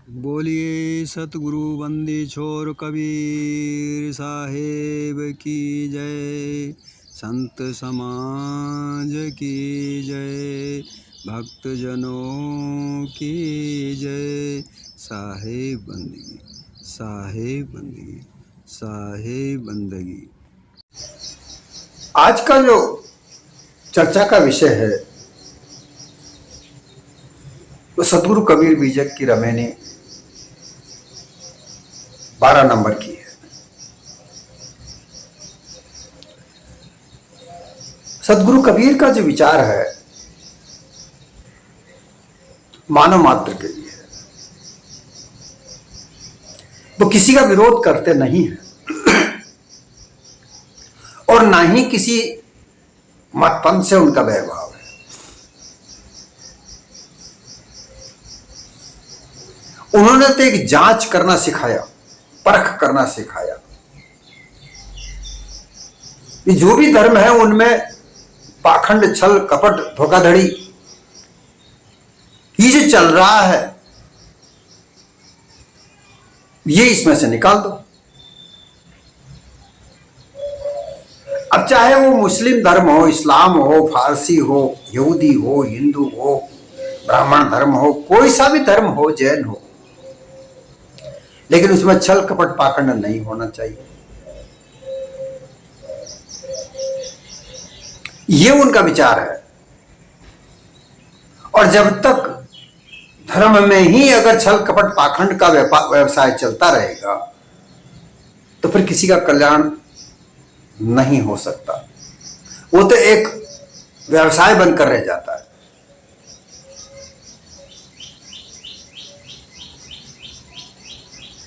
बोलिए सतगुरु बंदी छोर कबीर साहेब की जय। संत समाज की जय। भक्तजनों की जय। साहेब बंदगी, साहेब बंदगी, साहेब बंदगी। आज का जो चर्चा का विषय है वो सतगुरु कबीर बीजक की रमैनी 12 नंबर की है। सतगुरु कबीर का जो विचार है मानव मात्र के लिए है। वो किसी का विरोध करते नहीं है और ना ही किसी मतपंथ से उनका वैरभाव है। उन्होंने तो एक जांच करना सिखाया, परख करना सिखाया। ये जो भी धर्म है उनमें पाखंड, छल, कपट, धोखाधड़ी ये जो चल रहा है ये इसमें से निकाल दो। अब चाहे वो मुस्लिम धर्म हो, इस्लाम हो, फारसी हो, यहूदी हो, हिंदू हो, ब्राह्मण धर्म हो, कोई सा भी धर्म हो, जैन हो, लेकिन उसमें छल कपट पाखंड नहीं होना चाहिए। ये उनका विचार है। और जब तक धर्म में ही अगर छल कपट पाखंड का व्यवसाय चलता रहेगा तो फिर किसी का कल्याण नहीं हो सकता। वो तो एक व्यवसाय बनकर रह जाता है।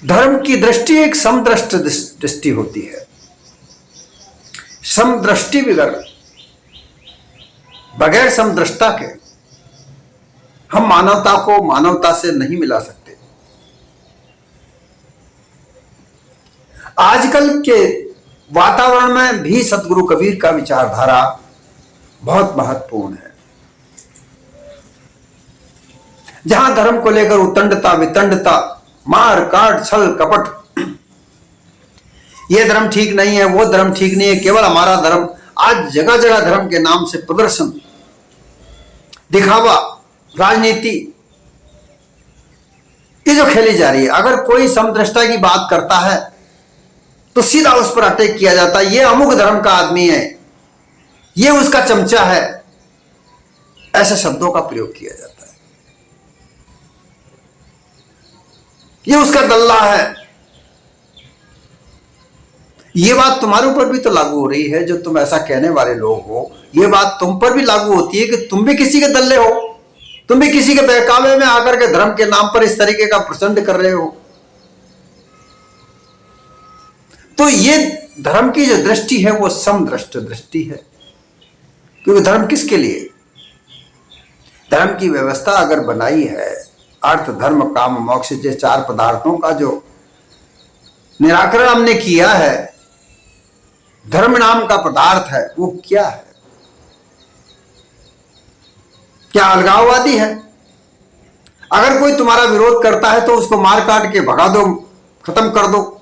धर्म की दृष्टि एक समदृष्ट दृष्टि होती है। समदृष्टि बगैर समदृष्टा के हम मानवता को मानवता से नहीं मिला सकते। आजकल के वातावरण में भी सतगुरु कबीर का विचारधारा बहुत महत्वपूर्ण है। जहां धर्म को लेकर उतंडता, वितंडता, मार काट, छल कपट, ये धर्म ठीक नहीं है, वो धर्म ठीक नहीं है, केवल हमारा धर्म। आज जगह जगह धर्म के नाम से प्रदर्शन, दिखावा, राजनीति ये जो खेली जा रही है। अगर कोई समदृष्टा की बात करता है तो सीधा उस पर अटैक किया जाता है। ये अमुक धर्म का आदमी है, ये उसका चमचा है, ऐसे शब्दों का प्रयोग किया जाता है। ये उसका दल्ला है। ये बात तुम्हारे ऊपर भी तो लागू हो रही है। जो तुम ऐसा कहने वाले लोग हो, ये बात तुम पर भी लागू होती है कि तुम भी किसी के दल्ले हो, तुम भी किसी के बहकावे में आकर के धर्म के नाम पर इस तरीके का प्रचंड कर रहे हो। तो ये धर्म की जो दृष्टि है वो समदृष्ट दृष्टि है। क्योंकि धर्म किसके लिए? धर्म की व्यवस्था अगर बनाई है, अर्थ धर्म काम मोक्ष के 4 पदार्थों का जो निराकरण हमने किया है, धर्म नाम का पदार्थ है वो क्या है? क्या अलगाववादी है? अगर कोई तुम्हारा विरोध करता है तो उसको मार काट के भगा दो, खत्म कर दो,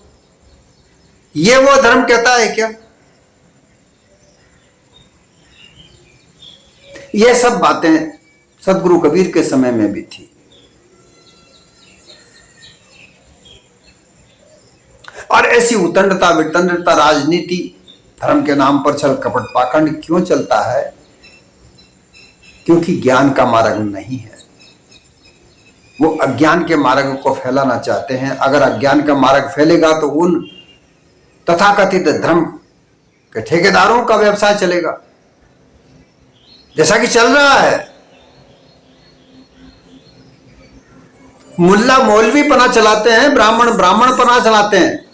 ये वो धर्म कहता है क्या? ये सब बातें सतगुरु कबीर के समय में भी थी। और ऐसी उतंडता, वितंडता, राजनीति, धर्म के नाम पर छल कपट पाखंड क्यों चलता है? क्योंकि ज्ञान का मार्ग नहीं है। वो अज्ञान के मार्ग को फैलाना चाहते हैं। अगर अज्ञान का मार्ग फैलेगा तो उन तथाकथित धर्म के ठेकेदारों का व्यवसाय चलेगा, जैसा कि चल रहा है। मुल्ला मौलवी पना चलाते हैं, ब्राह्मण ब्राह्मण पना चलाते हैं।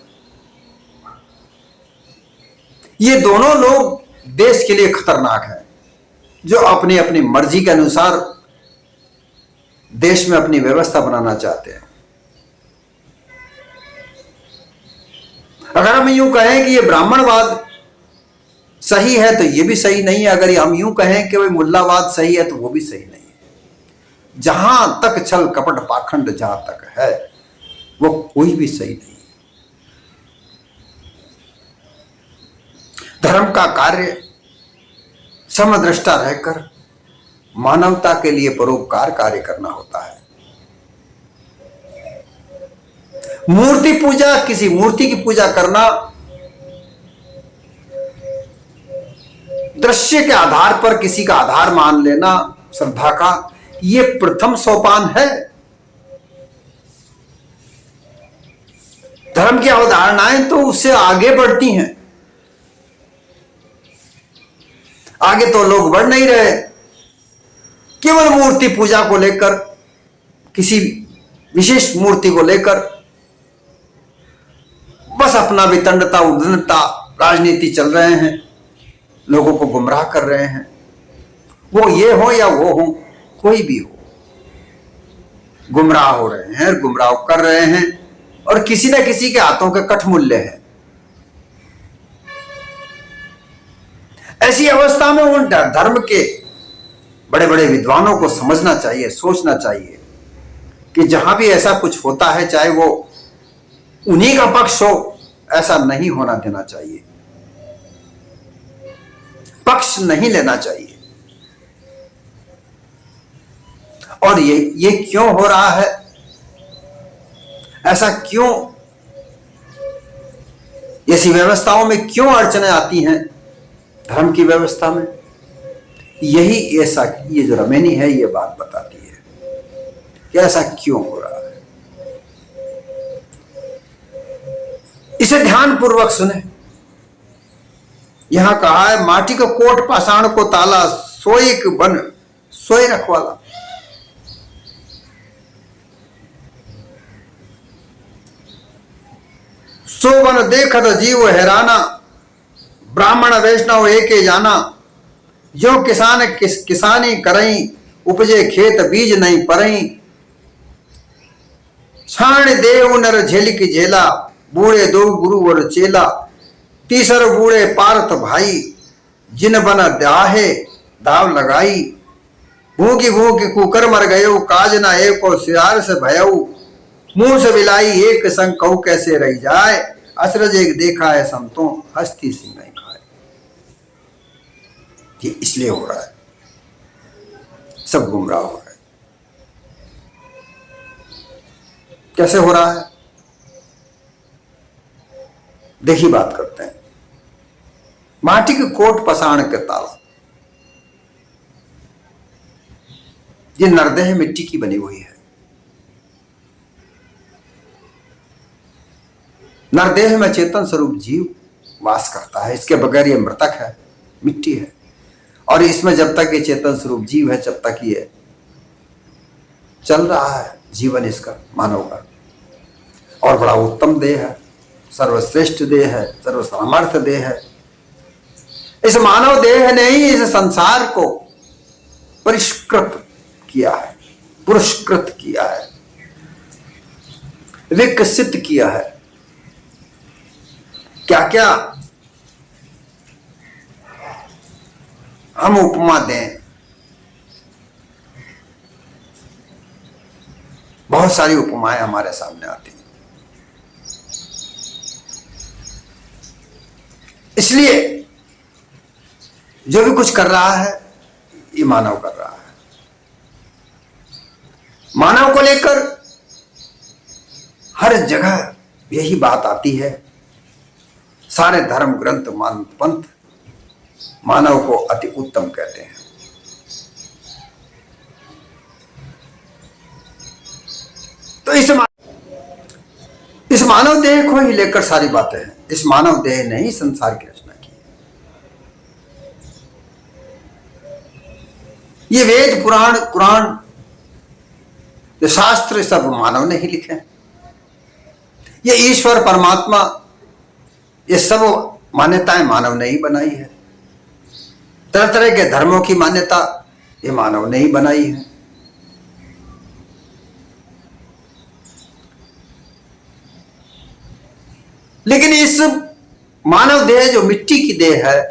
ये दोनों लोग देश के लिए खतरनाक हैं, जो अपनी अपनी मर्जी के अनुसार देश में अपनी व्यवस्था बनाना चाहते हैं। अगर हम यूं कहें कि ये ब्राह्मणवाद सही है तो ये भी सही नहीं है। अगर हम यूं कहें कि भाई मुल्लावाद सही है तो वो भी सही नहीं है। जहां तक छल कपट पाखंड जहां तक है वो कोई भी सही नहीं। धर्म का कार्य समदृष्टा रहकर मानवता के लिए परोपकार कार्य करना होता है। मूर्ति पूजा, किसी मूर्ति की पूजा करना, दृश्य के आधार पर किसी का आधार मान लेना श्रद्धा का, यह प्रथम सोपान है। धर्म की अवधारणाएं तो उससे आगे बढ़ती हैं। आगे तो लोग बढ़ नहीं रहे, केवल मूर्ति पूजा को लेकर, किसी विशेष मूर्ति को लेकर बस अपना वितंडता उद्दंडता राजनीति चल रहे हैं, लोगों को गुमराह कर रहे हैं। वो ये हो या वो हो, कोई भी हो, गुमराह हो रहे हैं, गुमराह कर रहे हैं, और किसी न किसी के हाथों के कठमूल्य है। ऐसी अवस्था में उन धर्म के बड़े बड़े विद्वानों को समझना चाहिए, सोचना चाहिए कि जहां भी ऐसा कुछ होता है, चाहे वो उन्हीं का पक्ष हो, ऐसा नहीं होना देना चाहिए, पक्ष नहीं लेना चाहिए। और ये क्यों हो रहा है, ऐसा क्यों, ऐसी व्यवस्थाओं में क्यों अड़चनें आती हैं धर्म की व्यवस्था में, यही ऐसा, ये जो रमेनी है ये बात बताती है कि ऐसा क्यों हो रहा है। इसे ध्यान पूर्वक सुने। यहां कहा है, माटी को कोट पाषाण को ताला, सोई बन सोए रखवाला। सो बन देखत जीव हैराना, ब्राह्मण वैष्णव एके जाना। जो किसान किसानी करई, उपजे खेत बीज नहीं परई। छाण देव नर झेल की झेला, बूढ़े दो गुरु और चेला। तीसर बूढ़े पार्थ भाई, जिन बन दाहे दाव लगाई। भूखी भूखी कुकर मर गयो, काज न एको सियार से भयऊ। मुंह से बिलाई एक संग कहू कैसे रह जाए। अचरज एक देखा है संतों, हस्ती सी नहीं खाए। ये इसलिए हो रहा है, सब गुमराह हो रहा है। कैसे हो रहा है, देखिए बात करते हैं। माटी के कोट पसाण के ताला, ये नरदेह मिट्टी की बनी हुई है। नरदेह में चेतन स्वरूप जीव वास करता है, इसके बगैर ये मृतक है, मिट्टी है। और इसमें जब तक ये चेतन स्वरूप जीव है, जब तक ये चल रहा है जीवन इसका, मानव का, और बड़ा उत्तम देह है, सर्वश्रेष्ठ देह है, सर्वसामर्थ्य देह है। इस मानव देह ने ही इस संसार को परिष्कृत किया है, पुरस्कृत किया है, विकसित किया है। क्या क्या हम उपमा दें, बहुत सारी उपमाएं हमारे सामने आती हैं। इसलिए जो भी कुछ कर रहा है ये मानव कर रहा है। मानव को लेकर हर जगह यही बात आती है। सारे धर्म ग्रंथ पंथ मानव को अति उत्तम कहते हैं। तो इस मानव देह को ही लेकर सारी बातें हैं। इस मानव देह ने ही संसार की रचना की है। ये वेद पुराण कुरान, ये शास्त्र सब मानव ने ही लिखे हैं। ये ईश्वर परमात्मा, ये सब मान्यताएं मानव ने ही बनाई है। तरह तरह के धर्मों की मान्यता ये मानव ने ही बनाई है। लेकिन इस मानव देह जो मिट्टी की देह है,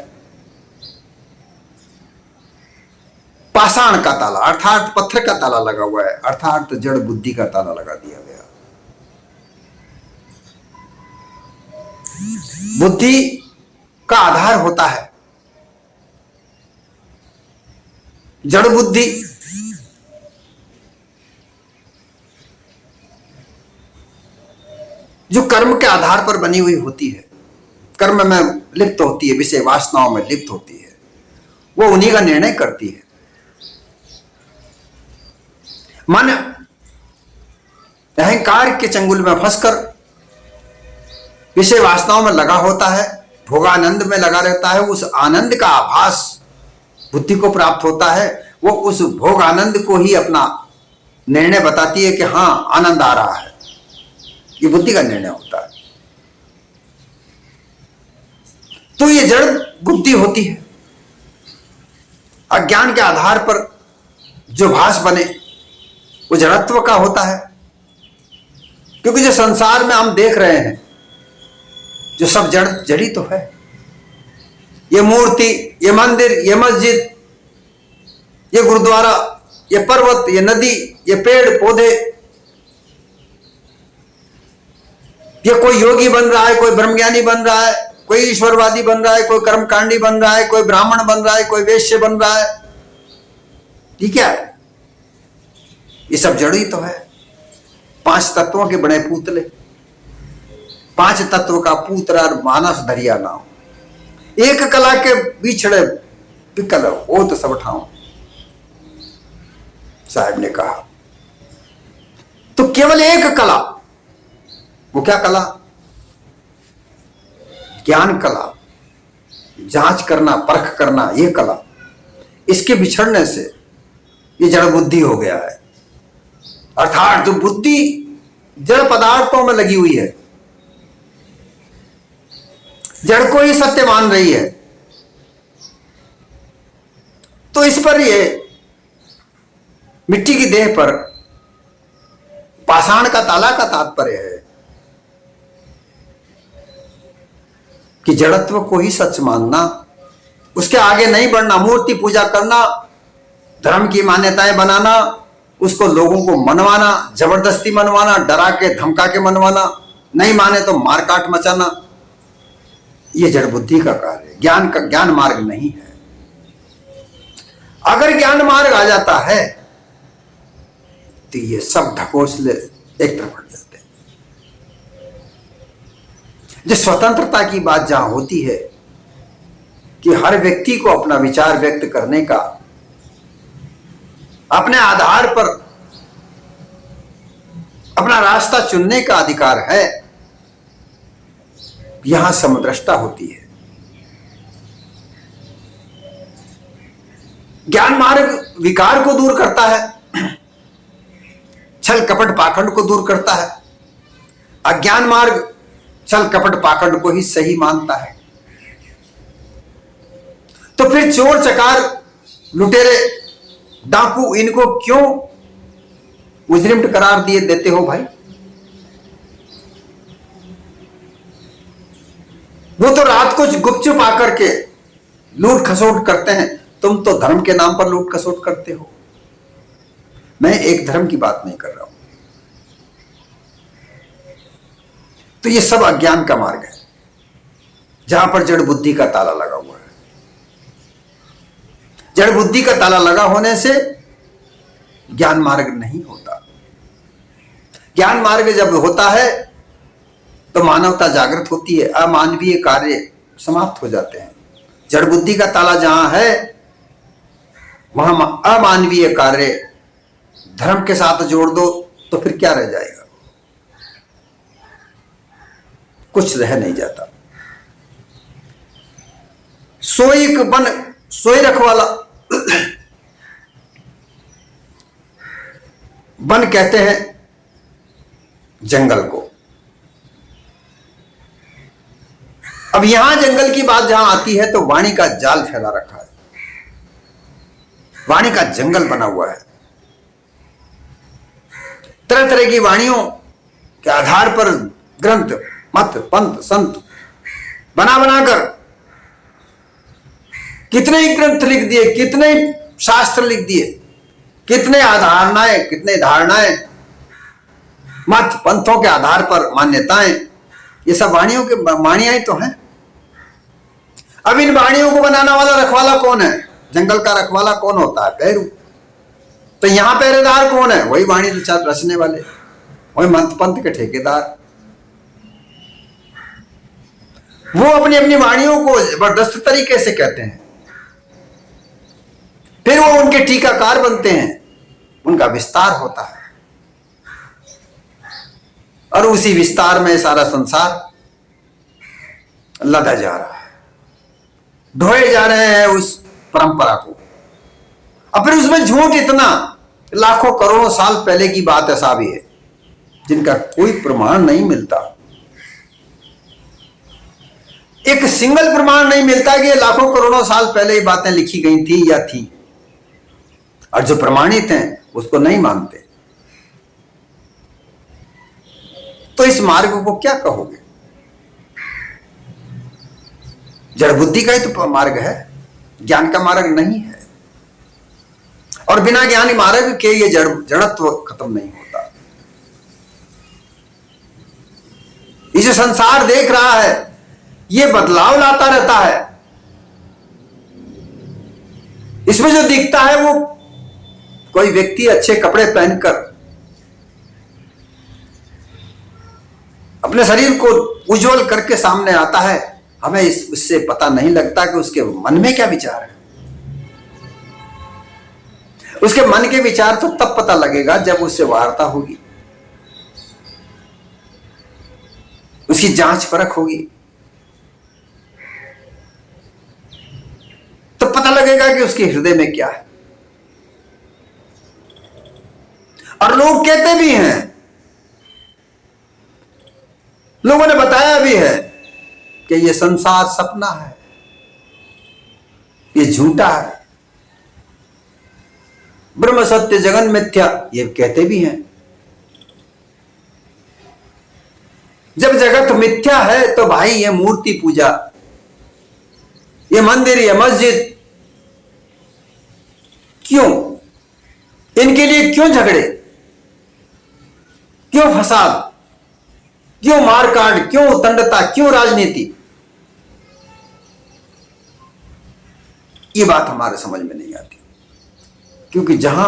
पाषाण का ताला अर्थात पत्थर का ताला लगा हुआ है, अर्थात जड़ बुद्धि का ताला लगा दिया गया। बुद्धि का आधार होता है जड़ बुद्धि। जो कर्म के आधार पर बनी हुई होती है, कर्म में लिप्त होती है, विषय वासनाओं में लिप्त होती है, वो उन्हीं का निर्णय करती है। मन अहंकार के चंगुल में फंसकर विषय वासनाओं में लगा होता है, भोगानंद में लगा रहता है। उस आनंद का आभास बुद्धि को प्राप्त होता है। वो उस भोग आनंद को ही अपना निर्णय बताती है कि हां आनंद आ रहा है। ये बुद्धि का निर्णय होता है। तो ये जड़ बुद्धि होती है। अज्ञान के आधार पर जो भास बने वो जड़त्व का होता है। क्योंकि जो संसार में हम देख रहे हैं, जो सब जड़ी तो है। ये मूर्ति, ये मंदिर, ये मस्जिद, ये गुरुद्वारा, ये पर्वत, ये नदी, ये पेड़ पौधे, ये कोई योगी बन रहा है, कोई ब्रह्मज्ञानी बन रहा है, कोई ईश्वरवादी बन रहा है, कोई कर्मकांडी बन रहा है, कोई ब्राह्मण बन रहा है, कोई वैश्य बन रहा है। ये क्या है? ये सब जड़ ही तो है। 5 तत्वों के बने पुतले, 5 तत्व का पुत्र और मानस धरिया नाम, एक कला के बिछड़े विकल हो तो सब ठाऊं, साहब ने कहा। तो केवल एक कला, वो क्या कला? ज्ञान कला, जांच करना, परख करना, ये कला। इसके बिछड़ने से ये जड़ बुद्धि हो गया है। अर्थात जो बुद्धि जड़ पदार्थों में लगी हुई है, जड़ को ही सत्य मान रही है, तो इस पर ये मिट्टी की देह पर पाषाण का ताला का तात्पर्य है कि जड़त्व को ही सच मानना, उसके आगे नहीं बढ़ना, मूर्ति पूजा करना, धर्म की मान्यताएं बनाना, उसको लोगों को मनवाना, जबरदस्ती मनवाना, डरा के धमका के मनवाना, नहीं माने तो मारकाट मचाना, ये जड़ बुद्धि का कार्य है। ज्ञान मार्ग नहीं है। अगर ज्ञान मार्ग आ जाता है तो ये सब ढकोसले एक तरफ हट जाते हैं। जो स्वतंत्रता की बात जहां होती है कि हर व्यक्ति को अपना विचार व्यक्त करने का, अपने आधार पर अपना रास्ता चुनने का अधिकार है, यहां समदृष्टा होती है। ज्ञान मार्ग विकार को दूर करता है, छल कपट पाखंड को दूर करता है। अज्ञान मार्ग छल कपट पाखंड को ही सही मानता है। तो फिर चोर चकार लुटेरे डाकू इनको क्यों मुजरिम करार दिए देते हो भाई? वो तो रात को गुपचुप आकर के लूट खसोट करते हैं, तुम तो धर्म के नाम पर लूट खसोट करते हो। मैं एक धर्म की बात नहीं कर रहा हूं। तो ये सब अज्ञान का मार्ग है, जहां पर जड़ बुद्धि का ताला लगा हुआ है। जड़ बुद्धि का ताला लगा होने से ज्ञान मार्ग नहीं होता। ज्ञान मार्ग जब होता है तो मानवता जागृत होती है, अमानवीय कार्य समाप्त हो जाते हैं। जड़ बुद्धि का ताला जहां है वहां अमानवीय कार्य धर्म के साथ जोड़ दो तो फिर क्या रह जाएगा? कुछ रह नहीं जाता। सोई रखवाला वन कहते हैं जंगल को। अब यहां जंगल की बात जहां आती है तो वाणी का जाल फैला रखा है, वाणी का जंगल बना हुआ है। तरह तरह की वाणियों के आधार पर ग्रंथ, मत, पंथ, संत बना बनाकर कितने ही ग्रंथ लिख दिए, कितने ही शास्त्र लिख दिए, कितने आधारणाएं, कितने धारणाएं, मत पंथों के आधार पर मान्यताएं ये सब वाणियों के वाणियां ही तो हैं। अब इन वाणियों को बनाने वाला रखवाला कौन है? जंगल का रखवाला कौन होता है? पैरू। तो यहां पहरेदार कौन है? वही वाणी रचने वाले, वही मंत्र पंथ के ठेकेदार। वो अपनी अपनी वाणियों को जबरदस्त तरीके से कहते हैं, फिर वो उनके टीकाकार बनते हैं, उनका विस्तार होता है, और उसी विस्तार में सारा संसार लदा जा रहा है, ढोए जा रहे हैं उस परंपरा को। और फिर उसमें झूठ इतना, लाखों करोड़ों साल पहले की बात ऐसा भी है जिनका कोई प्रमाण नहीं मिलता। एक सिंगल प्रमाण नहीं मिलता कि लाखों करोड़ों साल पहले ये बातें लिखी गई थी या थी, और जो प्रमाणित हैं उसको नहीं मानते। तो इस मार्ग को क्या कहोगे? जड़ बुद्धि का ही तो मार्ग है, ज्ञान का मार्ग नहीं है। और बिना ज्ञानी मार्ग के ये जड़त्व खत्म नहीं होता। ये जो संसार देख रहा है ये बदलाव लाता रहता है। इसमें जो दिखता है वो कोई व्यक्ति अच्छे कपड़े पहनकर अपने शरीर को उज्जवल करके सामने आता है, हमें इससे पता नहीं लगता कि उसके मन में क्या विचार है। उसके मन के विचार तो तब पता लगेगा जब उससे वार्ता होगी, उसकी जांच परख होगी, तो पता लगेगा कि उसके हृदय में क्या है। और लोग कहते भी हैं, लोगों ने बताया भी है कि ये संसार सपना है, ये झूठा है, ब्रह्म सत्य जगन मिथ्या, ये कहते भी हैं। जब जगत मिथ्या है तो भाई ये मूर्ति पूजा, ये मंदिर, ये मस्जिद, क्यों? इनके लिए क्यों झगड़े, क्यों फसाद, क्यों मारकाट, क्यों उतंडता, क्यों राजनीति? ये बात हमारे समझ में नहीं आती, क्योंकि जहां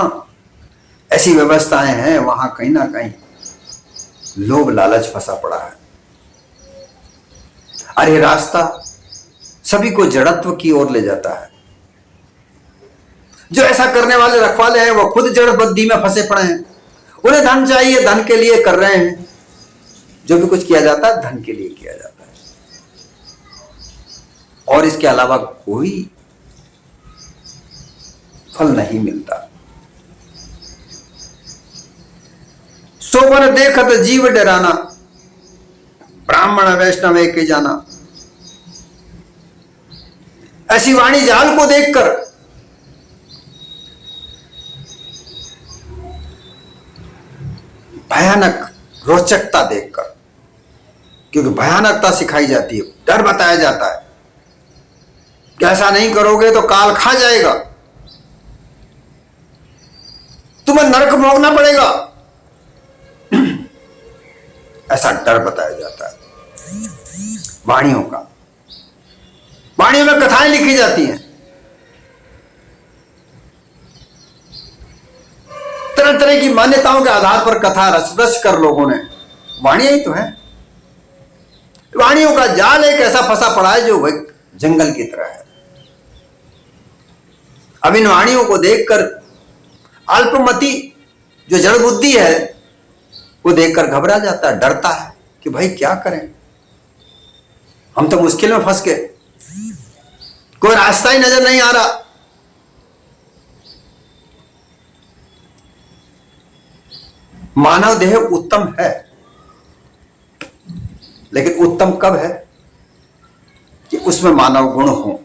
ऐसी व्यवस्थाएं हैं वहां कहीं ना कहीं लोभ लालच फंसा पड़ा है। और ये रास्ता सभी को जड़त्व की ओर ले जाता है। जो ऐसा करने वाले रखवाले हैं वो खुद जड़ बुद्धि में फंसे पड़े हैं। उन्हें धन चाहिए, धन के लिए कर रहे हैं। जो भी कुछ किया जाता है धन के लिए किया जाता है, और इसके अलावा कोई फल नहीं मिलता। सोबर देखत जीव डराना, ब्राह्मण वैष्णव एक ही जाना। ऐसी वाणी जाल को देखकर भयानक रोचकता देखकर, क्योंकि भयानकता सिखाई जाती है, डर बताया जाता है कि ऐसा नहीं करोगे तो काल खा जाएगा, तुम्हें नरक भोगना पड़ेगा, ऐसा डर बताया जाता है। वाणियों का, वाणियों में कथाएं लिखी जाती हैं, तरह तरह की मान्यताओं के आधार पर कथा रच कर लोगों ने, वाणियां ही तो है। वाणियों का जाल एक ऐसा फंसा पड़ा है जो वह जंगल की तरह है। अब इन वाणियों को देखकर अल्पमति जो जड़ बुद्धि है वो देखकर घबरा जाता है, डरता है कि भाई क्या करें, हम तो मुश्किल में फंस गए, कोई रास्ता ही नजर नहीं आ रहा। मानव देह उत्तम है, लेकिन उत्तम कब है कि उसमें मानव गुण हो।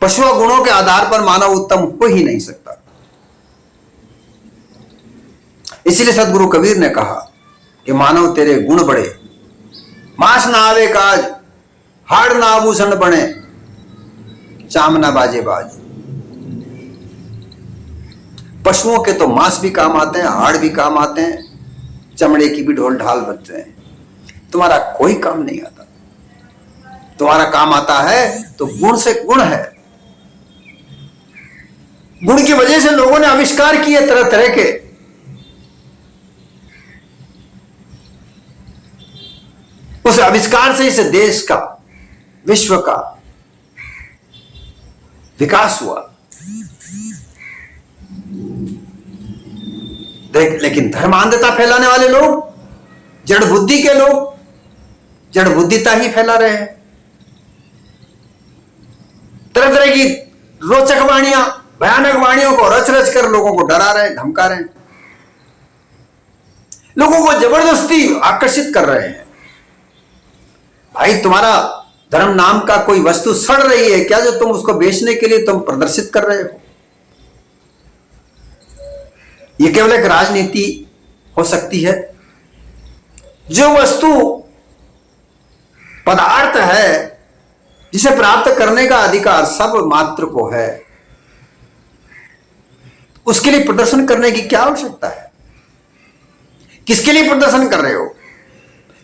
पशु गुणों के आधार पर मानव उत्तम हो ही नहीं सकता। इसलिए सदगुरु कबीर ने कहा कि मानव तेरे गुण बड़े, मांस ना आवे काज, हाड़ ना आभूषण बने, चाम ना बाजे बाज। पशुओं के तो मांस भी काम आते हैं, हाड़ भी काम आते हैं, चमड़े की भी ढोल ढाल बनते हैं, तुम्हारा कोई काम नहीं आता। तुम्हारा काम आता है तो गुण से गुण है। गुण की वजह से लोगों ने आविष्कार किए तरह तरह के। उस आविष्कार से इस देश का, विश्व का विकास हुआ। लेकिन धर्मांधता फैलाने वाले लोग, जड़ बुद्धि के लोग, जड़ बुद्धिता ही फैला रहे हैं। तरह तरह की रोचक वाणियां, भयानक वाणियों को रच रच कर लोगों को डरा रहे हैं, धमका रहे हैं, लोगों को जबरदस्ती आकर्षित कर रहे हैं। भाई, तुम्हारा धर्म नाम का कोई वस्तु सड़ रही है क्या, जो तुम उसको बेचने के लिए तुम प्रदर्शित कर रहे हो? यह केवल एक राजनीति हो सकती है। जो वस्तु पदार्थ है जिसे प्राप्त करने का अधिकार सब मात्र को है, उसके लिए प्रदर्शन करने की क्या आवश्यकता है? किसके लिए प्रदर्शन कर रहे हो?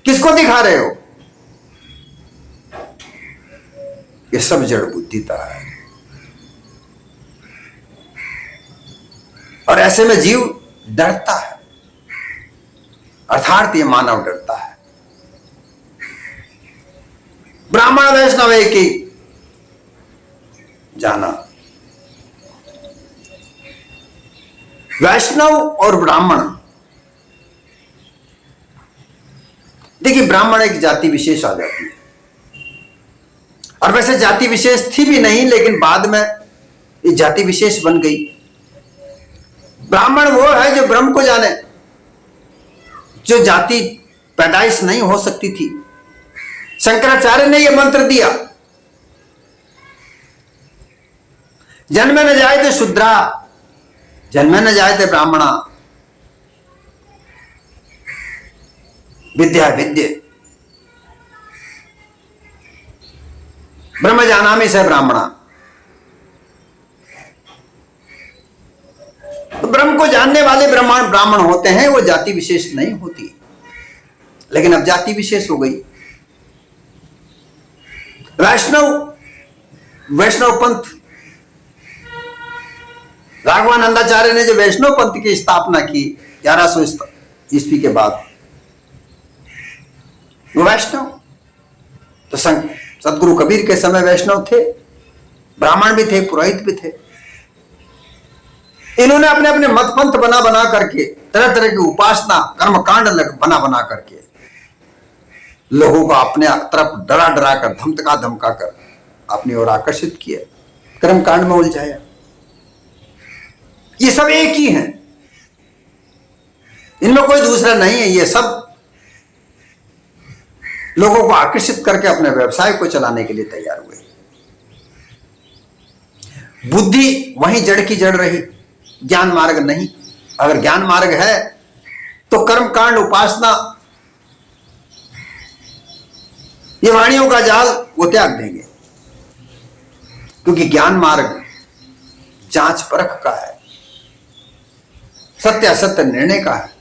किसको दिखा रहे हो? ये सब जड़ बुद्धिता है। और ऐसे में जीव डरता है, अर्थात ये मानव डरता है। ब्राह्मण वैष्णव एक ही जाना। वैष्णव और ब्राह्मण, देखिए, ब्राह्मण एक जाति विशेष आ जाती है। और वैसे जाति विशेष थी भी नहीं, लेकिन बाद में ये जाति विशेष बन गई। ब्राह्मण वो है जो ब्रह्म को जाने, जो जाति पैदाइश नहीं हो सकती थी। शंकराचार्य ने यह मंत्र दिया, जन्मे न जायते शूद्रा, जन्मे न जायते ब्राह्मणा, विद्या विद्य ब्रह्म जानामि स ब्राह्मणा। तो ब्रह्म को जानने वाले ब्राह्मण होते हैं, वो जाति विशेष नहीं होती। लेकिन अब जाति विशेष हो गई। वैष्णव पंथ, राघवानंदाचार्य ने जो वैष्णव पंथ की स्थापना की 1100 ईस्वी के बाद, वो वैष्णव तो सदगुरु कबीर के समय वैष्णव थे, ब्राह्मण भी थे, पुरोहित भी थे। इन्होंने अपने अपने मत पंथ बना बना करके, तरह तरह की उपासना कर्मकांड बना बना करके लोगों को अपने तरफ डरा डरा कर, धमका धमका कर अपनी ओर आकर्षित किया, कर्मकांड में उलझाया। ये सब एक ही हैं, इनमें कोई दूसरा नहीं है। ये सब लोगों को आकर्षित करके अपने व्यवसाय को चलाने के लिए तैयार हुए। बुद्धि वहीं जड़ की जड़ रही, ज्ञान मार्ग नहीं। अगर ज्ञान मार्ग है तो कर्मकांड, उपासना, ये वाणियों का जाल वो त्याग देंगे, क्योंकि ज्ञान मार्ग जांच परख का है, सत्य असत्य निर्णय का है।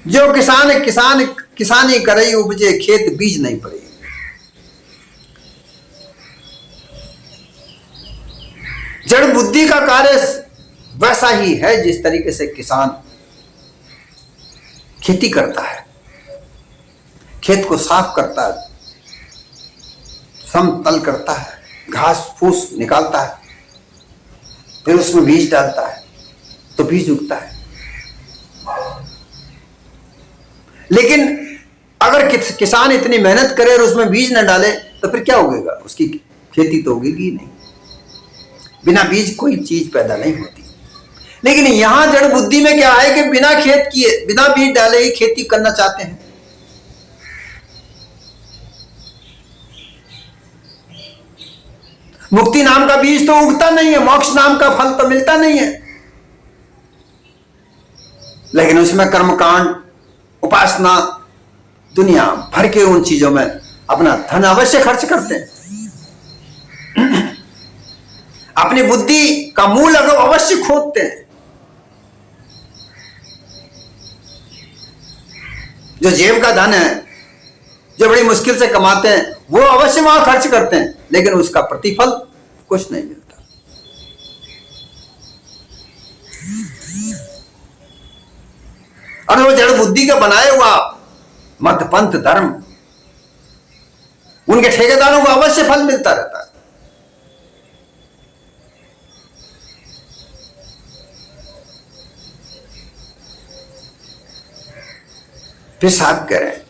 जो किसानी करई उपजे, खेत बीज नहीं पड़े। जड़ बुद्धि का कार्य वैसा ही है जिस तरीके से किसान खेती करता है, खेत को साफ करता है, समतल करता है, घास फूस निकालता है, फिर उसमें बीज डालता है तो बीज उगता है। लेकिन अगर किसान इतनी मेहनत करे और उसमें बीज न डाले तो फिर क्या उगेगा? उसकी खेती तो उगेगी नहीं। बिना बीज कोई चीज पैदा नहीं होती। लेकिन यहां जड़ बुद्धि में क्या है कि बिना खेत किए, बिना बीज डाले ही खेती करना चाहते हैं। मुक्ति नाम का बीज तो उगता नहीं है, मोक्ष नाम का फल तो मिलता नहीं है, लेकिन उसमें कर्मकांड, उपासना, दुनिया भर के उन चीजों में अपना धन अवश्य खर्च करते हैं। अपनी बुद्धि का मूल अगर अवश्य खोदते हैं। जो जेब का धन है, जो बड़ी मुश्किल से कमाते हैं, वो अवश्य वहां खर्च करते हैं, लेकिन उसका प्रतिफल कुछ नहीं मिलता। और वो जड़ बुद्धि का बनाए हुआ मत पंथ धर्म, उनके ठेकेदारों को अवश्य फल मिलता रहता है। फिर साहब कह रहे हैं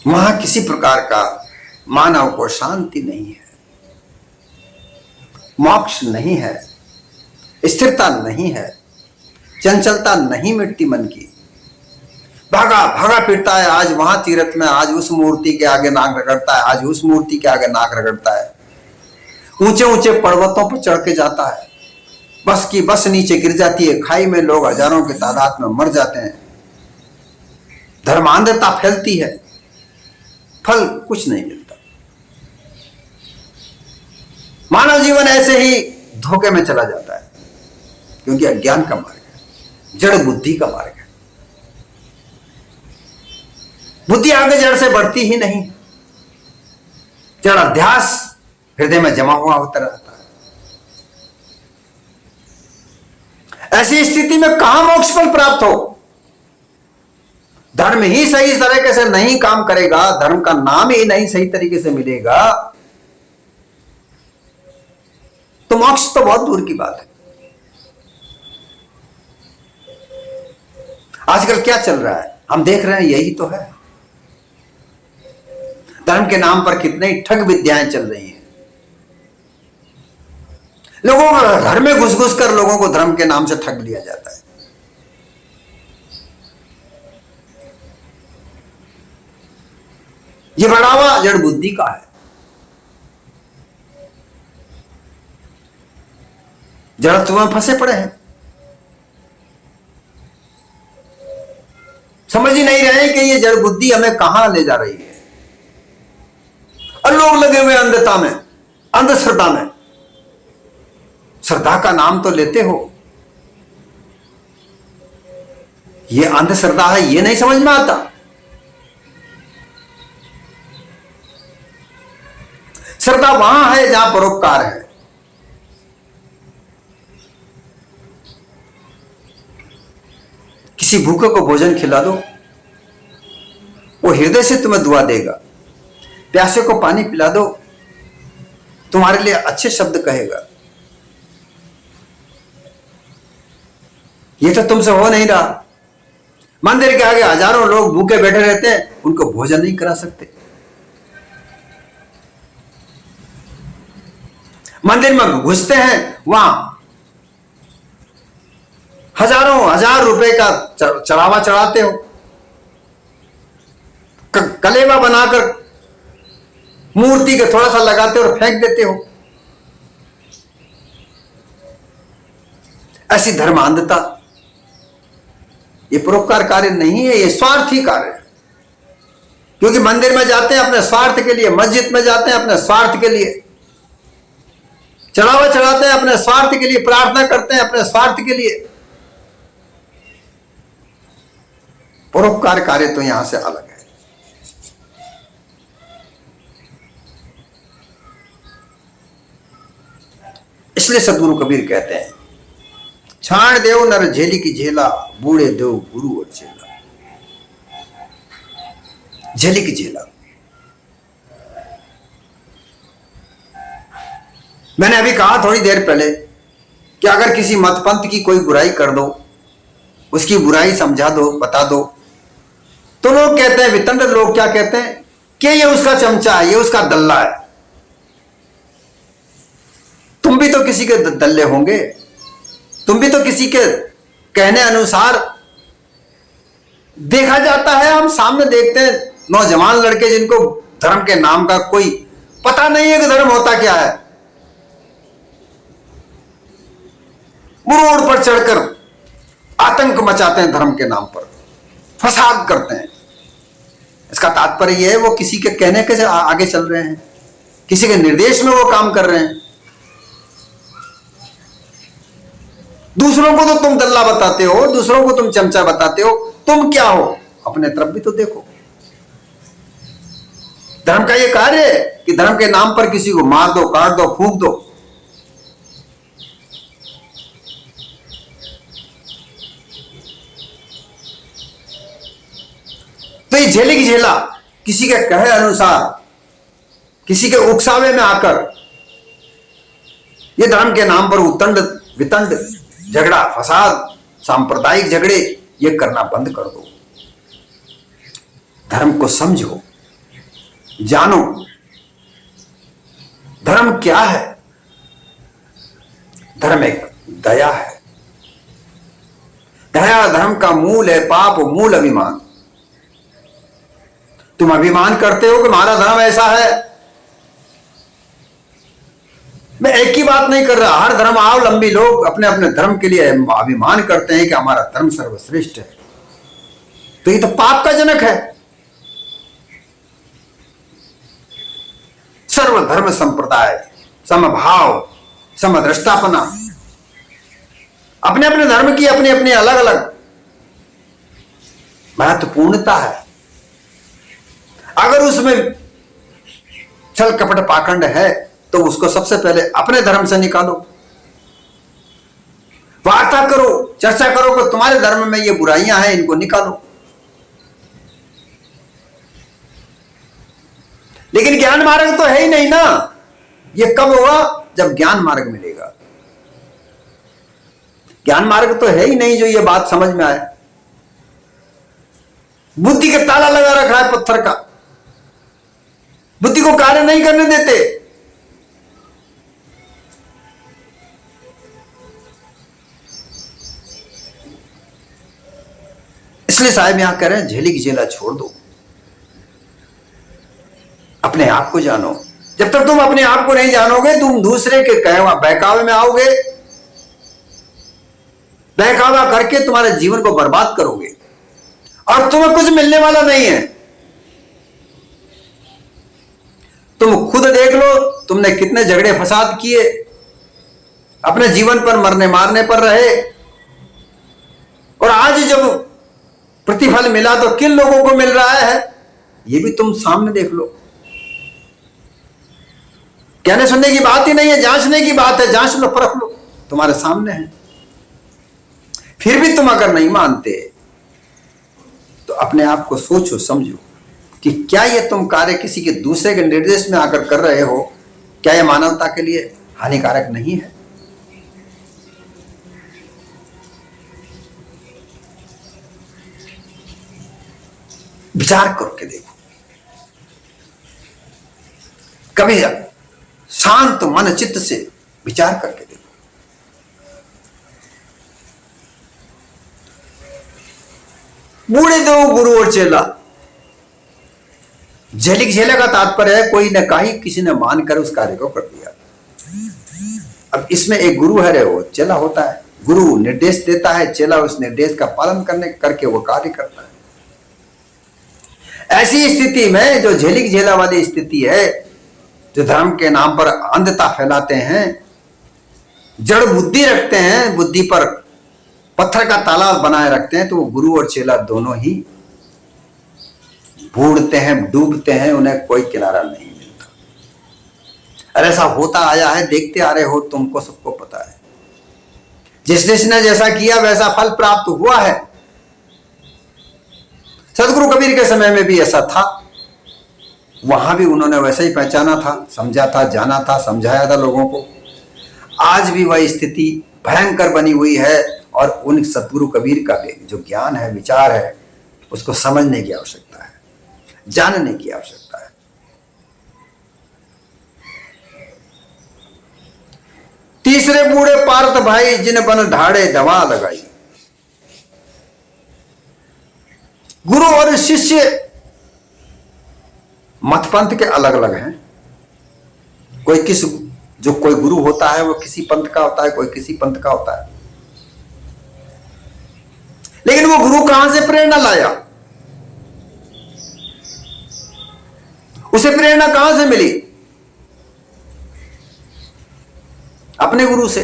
वहां किसी प्रकार का मानव को शांति नहीं है, मोक्ष नहीं है, स्थिरता नहीं है, चंचलता नहीं मिटती मन की। भागा भागा फिरता है, आज वहां तीर्थ में, आज उस मूर्ति के आगे नाक रगड़ता है, आज उस मूर्ति के आगे नाक रगड़ता है, ऊंचे ऊंचे पर्वतों पर चढ़ के जाता है, बस की बस नीचे गिर जाती है, खाई में लोग हजारों की तादाद में मर जाते हैं, धर्मांधता फैलती है, फल कुछ नहीं मिलता। मानव जीवन ऐसे ही धोखे में चला जाता है, क्योंकि अज्ञान का मार्ग है, जड़ बुद्धि का मार्ग है। बुद्धि आगे जड़ से बढ़ती ही नहीं, जड़ अध्यास हृदय में जमा हुआ होता रहता है। ऐसी स्थिति में कहां मोक्ष फल प्राप्त हो? धर्म ही सही तरीके से नहीं काम करेगा, धर्म का नाम ही नहीं सही तरीके से मिलेगा, तो मोक्ष तो बहुत दूर की बात है। आजकल क्या चल रहा है हम देख रहे हैं, यही तो है। धर्म के नाम पर कितने ठग विद्याएं चल रही हैं। लोगों को घर में घुस घुस कर लोगों को धर्म के नाम से ठग लिया जाता है। ये बढ़ावा जड़ बुद्धि का है। जड़त्व में फंसे पड़े हैं, समझ ही नहीं रहे कि ये जड़ बुद्धि हमें कहां ले जा रही है। और लोग लगे हुए अंधता में, अंधश्रद्धा में। श्रद्धा का नाम तो लेते हो, ये अंधश्रद्धा है ये नहीं समझ में आता। श्रद्धा वहां है जहां परोपकार है। किसी भूखे को भोजन खिला दो, वो हृदय से तुम्हें दुआ देगा। प्यासे को पानी पिला दो, तुम्हारे लिए अच्छे शब्द कहेगा। ये तो तुमसे हो नहीं रहा। मंदिर के आगे हजारों लोग भूखे बैठे रहते हैं, उनको भोजन नहीं करा सकते। मंदिर में घुसते हैं, वहां हजारों हजार रुपए का चढ़ावा चढ़ाते हो, कलेवा बनाकर मूर्ति के थोड़ा सा लगाते हो और फेंक देते हो। ऐसी धर्मांधता, ये परोपकार कार्य नहीं है, ये स्वार्थी कार्य है। क्योंकि मंदिर में जाते हैं अपने स्वार्थ के लिए, मस्जिद में जाते हैं अपने स्वार्थ के लिए, चढ़ावा चढ़ाते हैं अपने स्वार्थ के लिए, प्रार्थना करते हैं अपने स्वार्थ के लिए। परोपकार कार्य तो यहां से अलग है। इसलिए सदगुरु कबीर कहते हैं, छाण देव नर झेली की झेला, बूढ़े देव गुरु और चेला। झेली की झेला, मैंने अभी कहा थोड़ी देर पहले कि अगर किसी मतपंथ की कोई बुराई कर दो, उसकी बुराई समझा दो, बता दो, तो लोग कहते हैं, वितंड लोग क्या कहते हैं कि ये उसका चमचा है, ये उसका दल्ला है। तुम भी तो किसी के दल्ले होंगे, तुम भी तो किसी के कहने अनुसार। देखा जाता है, हम सामने देखते हैं नौजवान लड़के जिनको धर्म के नाम का कोई पता नहीं है कि धर्म होता क्या है, वो रोड पर चढ़कर आतंक मचाते हैं, धर्म के नाम पर फसाद करते हैं। इसका तात्पर्य यह है वो किसी के कहने के आगे चल रहे हैं, किसी के निर्देश में वो काम कर रहे हैं। दूसरों को तो तुम दल्ला बताते हो, दूसरों को तुम चमचा बताते हो, तुम क्या हो, अपने तरफ भी तो देखो। धर्म का ये कार्य है कि धर्म के नाम पर किसी को मार दो, काट दो, फूंक दो। तो ये झेले की झेला किसी के कहे अनुसार, किसी के उकसावे में आकर ये धर्म के नाम पर उतंड वितंड झगड़ा फसाद, सांप्रदायिक झगड़े ये करना बंद कर दो। धर्म को समझो, जानो धर्म क्या है। धर्म एक दया है। दया धर्म का मूल है, पाप मूल अभिमान। तुम अभिमान करते हो कि हमारा धर्म ऐसा है। मैं एक ही बात नहीं कर रहा, हर धर्म अवलंबी लोग अपने अपने धर्म के लिए अभिमान करते हैं कि हमारा धर्म सर्वश्रेष्ठ है। तो ये तो पाप का जनक है। सर्वधर्म संप्रदाय, समभाव, समदृष्टापना, अपने अपने धर्म की अपनी अपनी अलग अलग महत्वपूर्णता है। अगर उसमें छल कपट पाखंड है तो उसको सबसे पहले अपने धर्म से निकालो। वार्ता करो, चर्चा करो कि तुम्हारे धर्म में ये बुराइयां हैं, इनको निकालो। लेकिन ज्ञान मार्ग तो है ही नहीं ना। ये कब होगा? जब ज्ञान मार्ग मिलेगा। ज्ञान मार्ग तो है ही नहीं जो ये बात समझ में आए। बुद्धि का ताला लगा रखा है पत्थर का, बुद्धि को कार्य नहीं करने देते। इसलिए साहब यहां कह रहे हैं झेली की झेला छोड़ दो, अपने आप को जानो। जब तक तुम अपने आप को नहीं जानोगे, तुम दूसरे के बहकावे में आओगे, बहकावा करके तुम्हारे जीवन को बर्बाद करोगे और तुम्हें कुछ मिलने वाला नहीं है। तुम खुद देख लो, तुमने कितने झगड़े फसाद किए, अपने जीवन पर मरने मारने पर रहे, और आज जब प्रतिफल मिला तो किन लोगों को मिल रहा है ये भी तुम सामने देख लो। कहने सुनने की बात ही नहीं है, जांचने की बात है। जांच लो, परख लो, तुम्हारे सामने है। फिर भी तुम अगर नहीं मानते तो अपने आप को सोचो, समझो कि क्या ये तुम कार्य किसी के दूसरे के निर्देश में आकर कर रहे हो, क्या यह मानवता के लिए हानिकारक नहीं है? विचार करके देखो, कभी शांत मन चित्त से विचार करके देखो। बूढ़े दो गुरु और चेला। झेलिक झेला का तात्पर्य है कोई ने कही, किसी ने मानकर उस कार्य को कर दिया। अब इसमें एक गुरु है रे, वो चेला होता है। गुरु निर्देश देता है, चेला उस निर्देश का पालन करके वो कार्य करता है। ऐसी स्थिति में जो झेलिक झेला वाली स्थिति है, जो धर्म के नाम पर अंधता फैलाते हैं, जड़ बुद्धि रखते हैं, बुद्धि पर पत्थर का ताला बनाए रखते हैं, तो वो गुरु और चेला दोनों ही बूढ़ते हैं, डूबते हैं, उन्हें कोई किनारा नहीं मिलता। और ऐसा होता आया है, देखते आ रहे हो, तुमको सबको पता है। जिसने जैसा किया वैसा फल प्राप्त हुआ है। सदगुरु कबीर के समय में भी ऐसा था, वहां भी उन्होंने वैसे ही पहचाना था, समझा था, जाना था, समझाया था लोगों को। आज भी वह स्थिति भयंकर बनी हुई है, और उन सदगुरु कबीर का जो ज्ञान है, विचार है, उसको समझने की आवश्यकता है, जानने की आवश्यकता है। तीसरे बूढ़े पार्थ भाई, जिन बन ढाड़े दवा लगाई। गुरु और शिष्य मत पंथ के अलग अलग हैं। कोई गुरु होता है वो किसी पंथ का होता है, कोई किसी पंथ का होता है। लेकिन वो गुरु कहां से प्रेरणा लाया, उसे प्रेरणा कहां से मिली? अपने गुरु से।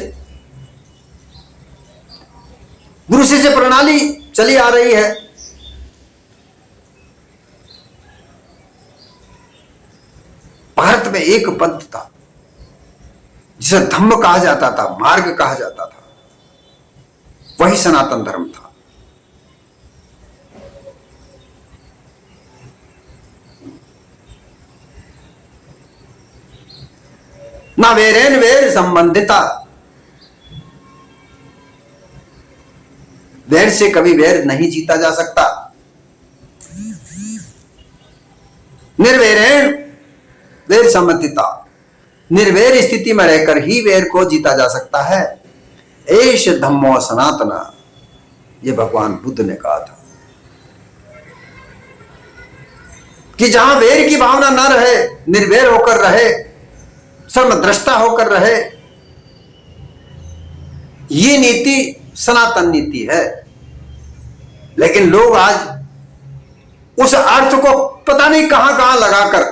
गुरु शिष्य प्रणाली चली आ रही है, भारत में एक पंथ था जिसे धम्म कहा जाता था, मार्ग कहा जाता था, वही सनातन धर्म था। ना वेरेन वेर संबंधिता, वैर से कभी वैर नहीं जीता जा सकता। निर्वैरेण वैर संबंधिता, निर्वैर स्थिति में रहकर ही वैर को जीता जा सकता है। एष धम्मो सनातन, ये भगवान बुद्ध ने कहा था कि जहां वैर की भावना न रहे, निर्वैर होकर रहे, सर्वद्रष्टा होकर रहे, ये नीति सनातन नीति है। लेकिन लोग आज उस अर्थ को पता नहीं कहां कहां लगाकर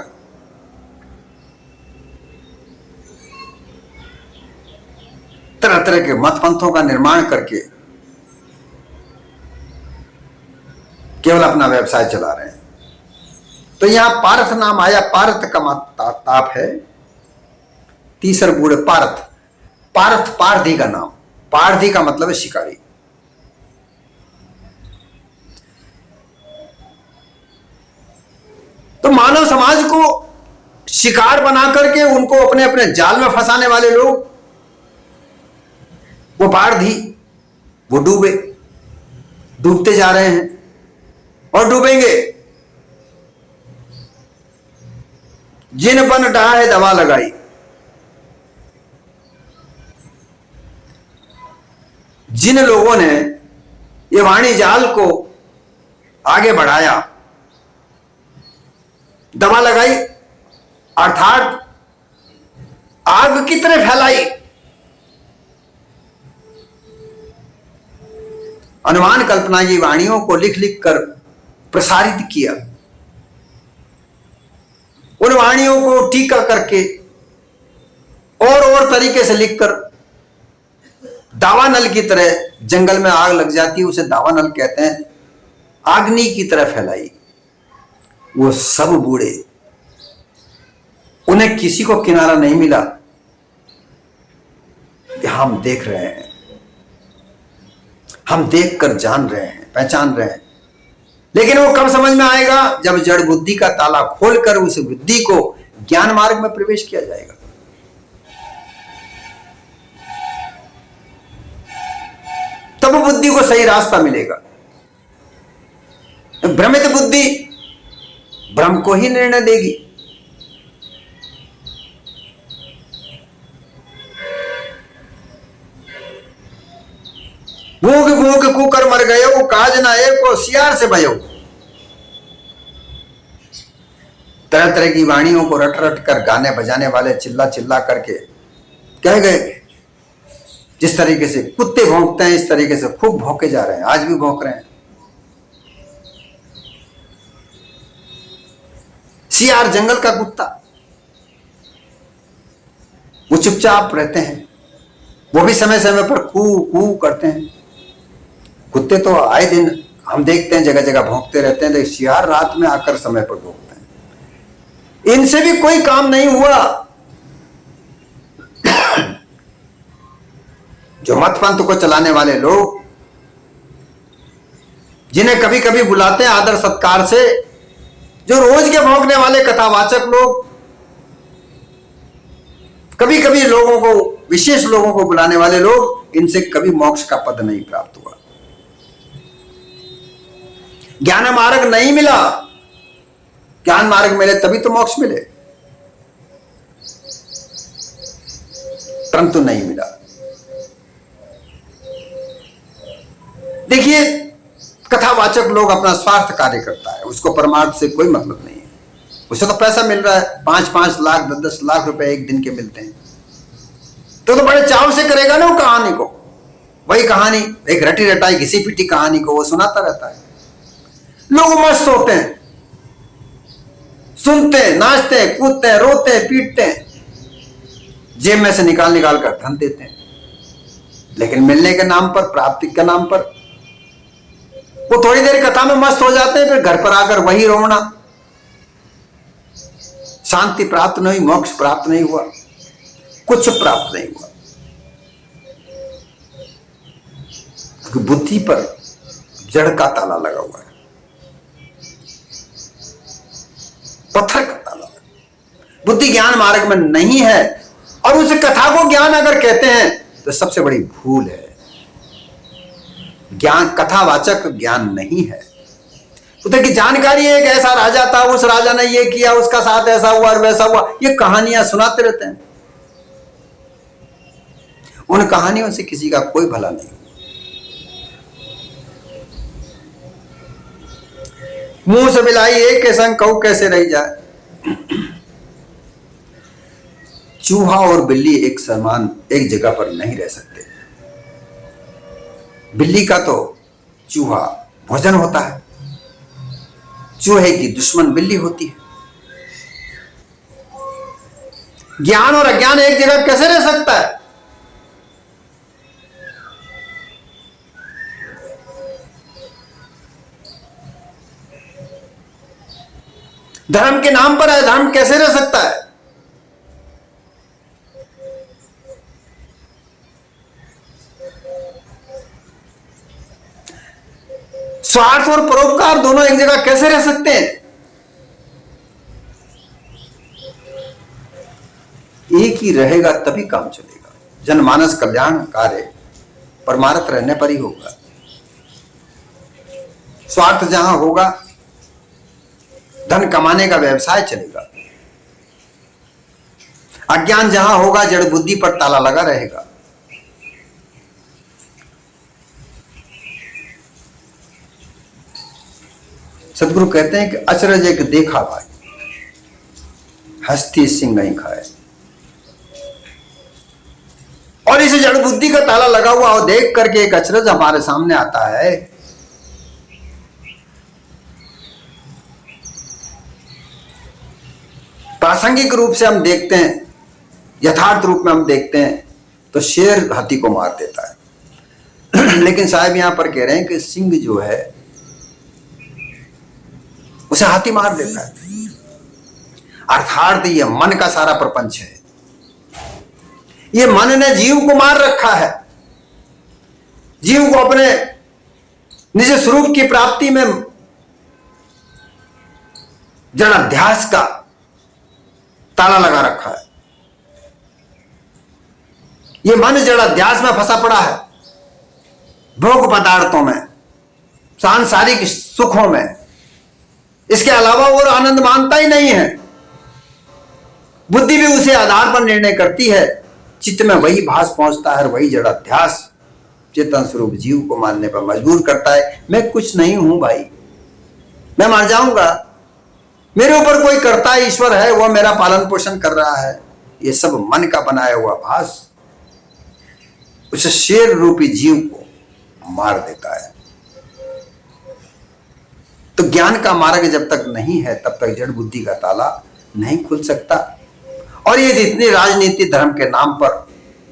तरह तरह के मत पंथों का निर्माण करके केवल अपना व्यवसाय चला रहे हैं। तो यहां पारथ नाम आया, पारथ का ताप है, तीसर बूढ़ पारथ, पारथ पारधी का नाम, पारधी का मतलब है शिकारी। तो मानव समाज को शिकार बना करके उनको अपने अपने जाल में फंसाने वाले लोग, वो पारधी, वो डूबते जा रहे हैं और डूबेंगे। जिन बन डहा है दवा लगाई, जिन लोगों ने ये वाणी जाल को आगे बढ़ाया, दवा लगाई अर्थात आग की तरह फैलाई, अनुमान कल्पना की वाणियों को लिख लिख कर प्रसारित किया, उन वाणियों को टीका करके और तरीके से लिखकर दावानल की तरह जंगल में आग लग जाती है, उसे दावानल कहते हैं, आग्नि की तरह फैलाई। वो सब बूढ़े, उन्हें किसी को किनारा नहीं मिला कि हम देख रहे हैं, हम देखकर जान रहे हैं, पहचान रहे हैं। लेकिन वो कब समझ में आएगा? जब जड़ बुद्धि का ताला खोलकर उस बुद्धि को ज्ञान मार्ग में प्रवेश किया जाएगा। तब बुद्धि को सही रास्ता मिलेगा। भ्रमित बुद्धि भ्रम को ही निर्णय देगी। भूख भूख कुकर मर गयो, काज ना एको सियार से भयो। तरह तरह की वाणियों को रट रट कर गाने बजाने वाले चिल्ला चिल्ला करके कह गए, जिस तरीके से कुत्ते भौंकते हैं इस तरीके से खूब भौंके जा रहे हैं, आज भी भौंक रहे हैं। सियार जंगल का कुत्ता, वो चुपचाप रहते हैं, वो भी समय समय पर कू कू करते हैं। कुत्ते तो आए दिन हम देखते हैं जगह जगह भौंकते रहते हैं, लेकिन सियार रात में आकर समय पर भौंकते हैं। इनसे भी कोई काम नहीं हुआ। जो मत पंथ को चलाने वाले लोग, जिन्हें कभी कभी बुलाते हैं आदर सत्कार से, जो रोज के भौंकने वाले कथावाचक लोग, कभी कभी लोगों को, विशेष लोगों को बुलाने वाले लोग, इनसे कभी मोक्ष का पद नहीं प्राप्त हुआ, ज्ञान मार्ग नहीं मिला। ज्ञान मार्ग मिले तभी तो मोक्ष मिले, परंतु नहीं मिला। देखिए, कथावाचक लोग अपना स्वार्थ कार्य करता है, उसको परमार्थ से कोई मतलब नहीं है। उसे तो पैसा मिल रहा है, 5-5 लाख 10-10 लाख रुपए एक दिन के मिलते हैं, तो बड़े चाव से करेगा ना वो कहानी को। वही कहानी, एक रटी रटाई घिसी पिटी कहानी को वो सुनाता रहता है। लोग मस्त होते हैं, सुनते हैं, नाचते हैं, कूदते हैं, रोते हैं, पीटते हैं, जेब में से निकाल निकाल कर धन देते हैं। लेकिन मिलने के नाम पर, प्राप्ति के नाम पर वो थोड़ी देर कथा में मस्त हो जाते हैं, फिर घर पर आकर वही रोना, शांति प्राप्त नहीं हुई, मोक्ष प्राप्त नहीं हुआ, कुछ प्राप्त नहीं हुआ, क्योंकि बुद्धि पर जड़ का ताला लगा हुआ है, पत्थर का ताला। बुद्धि ज्ञान मार्ग में नहीं है, और उस कथा को ज्ञान अगर कहते हैं तो सबसे बड़ी भूल है। ज्ञान कथावाचक ज्ञान नहीं है। उधर की जानकारी है, एक ऐसा राजा था, उस राजा ने ये किया, उसका साथ ऐसा हुआ और वैसा हुआ, ये कहानियां सुनाते रहते हैं। उन कहानियों से किसी का कोई भला नहीं। मुंह से बिलाई एक के संग कहू कैसे रह जाए। चूहा और बिल्ली एक समान एक जगह पर नहीं रह सकते। बिल्ली का तो चूहा भोजन होता है, चूहे की दुश्मन बिल्ली होती है। ज्ञान और अज्ञान एक जगह कैसे रह सकता है? धर्म के नाम पर अधर्म कैसे रह सकता है? स्वार्थ और परोपकार दोनों एक जगह कैसे रह सकते हैं? एक ही रहेगा तभी काम चलेगा। जनमानस कल्याण कार्य परमार्थ रहने पर ही होगा। स्वार्थ जहां होगा, धन कमाने का व्यवसाय चलेगा। अज्ञान जहां होगा, जड़ बुद्धि पर ताला लगा रहेगा। सदगुरु कहते हैं कि अचरज एक देखा भाई, हस्ती सिंह नहीं खाए। और इस जड़ बुद्धि का ताला लगा हुआ और देख करके एक अचरज हमारे सामने आता है। प्रासंगिक रूप से हम देखते हैं, यथार्थ रूप में हम देखते हैं तो शेर हाथी को मार देता है। लेकिन साहब यहां पर कह रहे हैं कि सिंह जो है उसे हाथी मार देता है। अर्थात ये मन का सारा प्रपंच है। ये मन ने जीव को मार रखा है। जीव को अपने निज स्वरूप की प्राप्ति में जड़ अध्यास का ताला लगा रखा है। ये मन जड़ अध्यास में फंसा पड़ा है, भोग पदार्थों में, सांसारिक सुखों में। इसके अलावा और आनंद मानता ही नहीं है। बुद्धि भी उसे आधार पर निर्णय करती है। चित्त में वही भास पहुंचता है और वही जड़ अध्यास चेतन स्वरूप जीव को मानने पर मजबूर करता है। मैं कुछ नहीं हूं भाई, मैं मर जाऊंगा, मेरे ऊपर कोई कर्ता ईश्वर है, वह मेरा पालन पोषण कर रहा है। यह सब मन का बनाया हुआ भास उस शेर रूपी जीव को मार देता है। तो ज्ञान का मार्ग जब तक नहीं है तब तक जड़ बुद्धि का ताला नहीं खुल सकता। और ये जितनी राजनीति धर्म के नाम पर,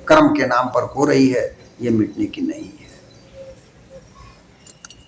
कर्म के नाम पर हो रही है, ये मिटने की नहीं है।